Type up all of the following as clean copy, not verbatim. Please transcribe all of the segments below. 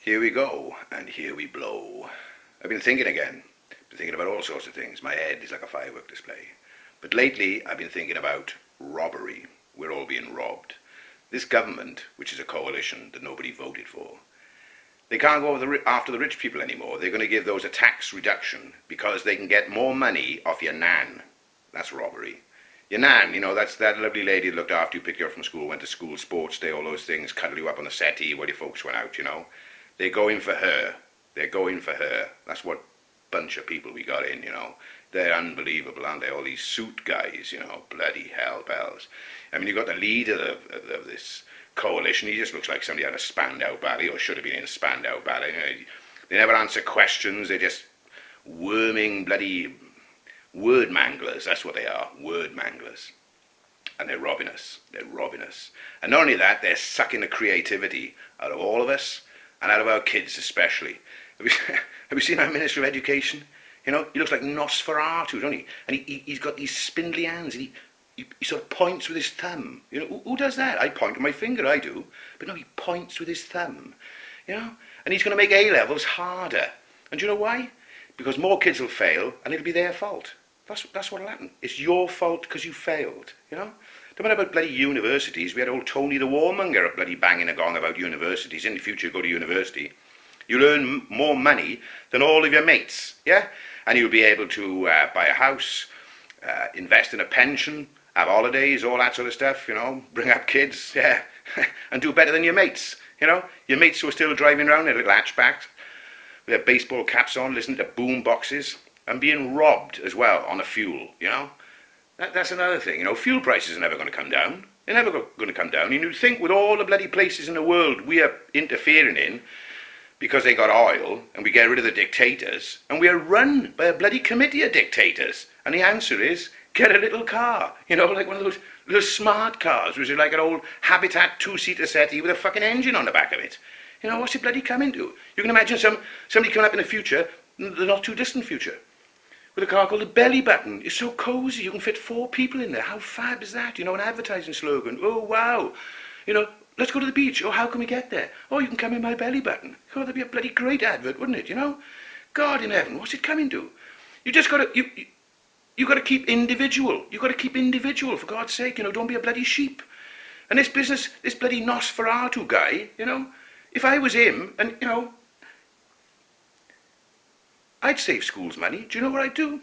Here we go, and here we blow. I've been thinking again. Been thinking about all sorts of things. My head is like a firework display. But lately, I've been thinking about robbery. We're all being robbed. This government, which is a coalition that nobody voted for, they can't go after the rich people anymore. They're going to give those a tax reduction because they can get more money off your nan. That's robbery. Your nan, that's that lovely lady that looked after you, picked you up from school, went to school, sports day, all those things, cuddled you up on the settee while your folks went out. They're going for her. They're going for her. That's what bunch of people we got in. They're unbelievable, aren't they? All these suit guys, bloody hell bells. I mean, you've got the leader of this coalition. He just looks like somebody had a Spandau ballet, or should have been in a Spandau ballet. They never answer questions. They're just worming bloody word manglers. That's what they are, word manglers. And they're robbing us. They're robbing us. And not only that, they're sucking the creativity out of all of us and out of our kids especially. Have you seen our Minister of Education? He looks like Nosferatu, doesn't he? And he's got these spindly hands, and he sort of points with his thumb. Who does that? I point with my finger, I do. But no, he points with his thumb. And he's going to make A-levels harder. And do you know why? Because more kids will fail, and it'll be their fault. That's what'll happen. It's your fault because you failed. Don't matter about bloody universities. We had old Tony the Warmonger bloody banging a gong about universities. In the future, go to university. You'll earn more money than all of your mates, yeah? And you'll be able to buy a house, invest in a pension, have holidays, all that sort of stuff, bring up kids, yeah, and do better than your mates, Your mates who are still driving around in little hatchbacks with their baseball caps on, listening to boom boxes, and being robbed as well on a fuel, That's another thing, fuel prices are never going to come down. They're never going to come down. And you'd think with all the bloody places in the world we are interfering in, because they got oil, and we get rid of the dictators, and we are run by a bloody committee of dictators. And the answer is, get a little car, like one of those little smart cars, which is like an old Habitat two-seater settee with a fucking engine on the back of it. What's it bloody coming to? You can imagine somebody coming up in the future, the not too distant future, with a car called the Belly Button. It's so cosy, you can fit 4 people in there. How fab is that? An advertising slogan. Oh, wow. Let's go to the beach. Oh, how can we get there? Oh, you can come in my belly button. Oh, that'd be a bloody great advert, wouldn't it? God in heaven, what's it coming to? You just got to, you got to keep individual. You got to keep individual, for God's sake. Don't be a bloody sheep. And this business, this bloody Nosferatu guy, if I was him, and, I'd save schools money. Do you know what I'd do?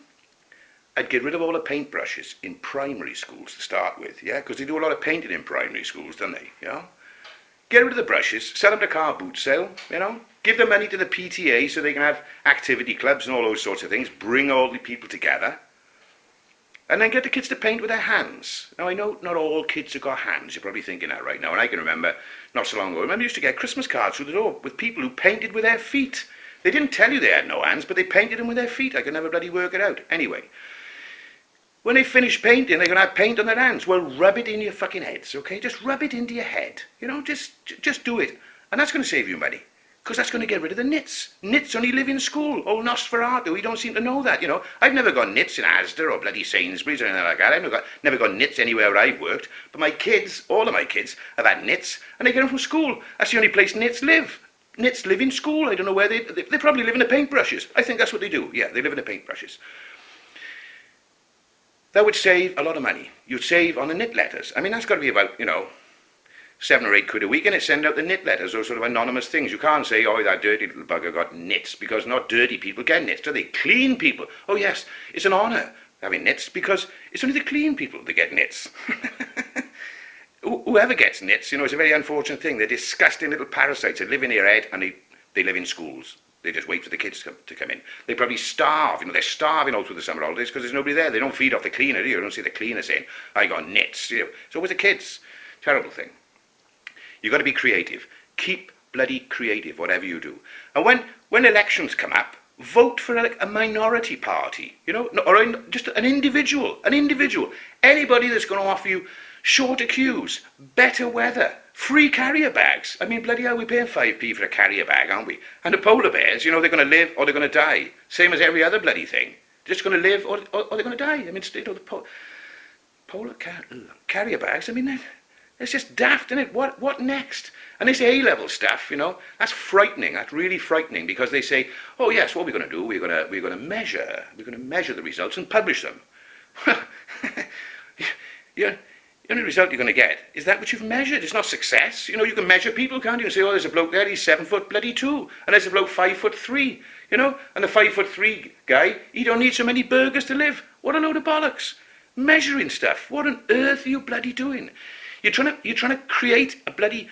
I'd get rid of all the paintbrushes in primary schools to start with, yeah? Because they do a lot of painting in primary schools, don't they, Get rid of the brushes, sell them to car boot sale, Give the money to the PTA so they can have activity clubs and all those sorts of things. Bring all the people together. And then get the kids to paint with their hands. Now, I know not all kids have got hands. You're probably thinking that right now. And I can remember, not so long ago, I used to get Christmas cards through the door with people who painted with their feet. They didn't tell you they had no hands, but they painted them with their feet. I could never bloody work it out. Anyway. When they finish painting, they're going to have paint on their hands. Well, rub it in your fucking heads, okay? Just rub it into your head. Just do it. And that's going to save you money. Because that's going to get rid of the nits. Nits only live in school. Old Nosferatu, we don't seem to know that, I've never got nits in Asda or bloody Sainsbury's or anything like that. I've never got nits anywhere where I've worked. But my kids, all of my kids, have had nits. And they get them from school. That's the only place nits live. Nits live in school. I don't know where they probably live in the paintbrushes. I think that's what they do. Yeah, they live in the paintbrushes. That would save a lot of money. You'd save on the nit letters. I mean, that's got to be about, 7 or 8 quid a week, and it send out the nit letters, those sort of anonymous things. You can't say, oh, that dirty little bugger got nits, because not dirty people get nits, do they? Clean people. Oh, yes, it's an honour having nits, because it's only the clean people that get nits. Whoever gets nits, it's a very unfortunate thing. They're disgusting little parasites that live in your head, and they live in schools. They just wait for the kids to come in. They probably starve. They're starving all through the summer holidays because there's nobody there. They don't feed off the cleaner, do you? You don't see the cleaner saying, I got nits. So with the kids, terrible thing. You've got to be creative. Keep bloody creative, whatever you do. And when elections come up, vote for a minority party, or just an individual. Anybody that's going to offer you shorter queues, better weather, free carrier bags. I mean, bloody hell, we're paying 5p for a carrier bag, aren't we? And the polar bears, they're going to live or they're going to die. Same as every other bloody thing. They're just going to live or they're going to die. I mean, the polar carrier bags, I mean, it's just daft, isn't it? What next? And this A-level stuff, that's frightening. That's really frightening because they say, oh yes, what we're going to do, we're going to measure the results and publish them. Yeah, the only result you're going to get is that which you've measured. It's not success. You can measure people, can't you? And say, oh, there's a bloke there, he's 7 foot bloody 2, and there's a bloke 5'3", and the 5'3" guy, he don't need so many burgers to live. What a load of bollocks. Measuring stuff. What on earth are you bloody doing? You're trying to create a bloody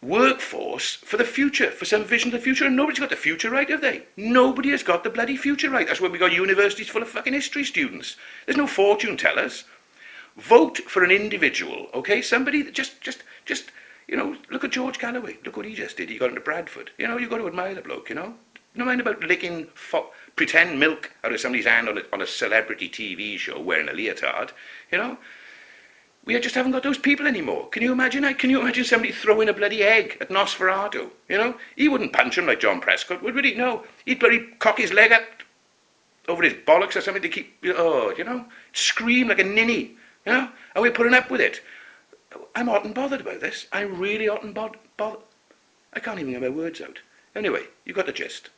workforce for the future, for some vision of the future, and nobody's got the future right, have they? Nobody has got the bloody future right. That's why we got universities full of fucking history students. There's no fortune tellers. Vote for an individual, okay? Somebody that just, look at George Galloway. Look what he just did. He got into Bradford. You've got to admire the bloke, No mind about licking pretend milk out of somebody's hand on a celebrity TV show wearing a leotard, We just haven't got those people anymore. Can you imagine that? Can you imagine somebody throwing a bloody egg at Nosferatu, He wouldn't punch him like John Prescott, would he? No. He'd bloody cock his leg up over his bollocks or something to keep, scream like a ninny. And we're putting up with it. I'm hot and bothered about this. I'm really hot and bothered. I can't even get my words out. Anyway, you got the gist.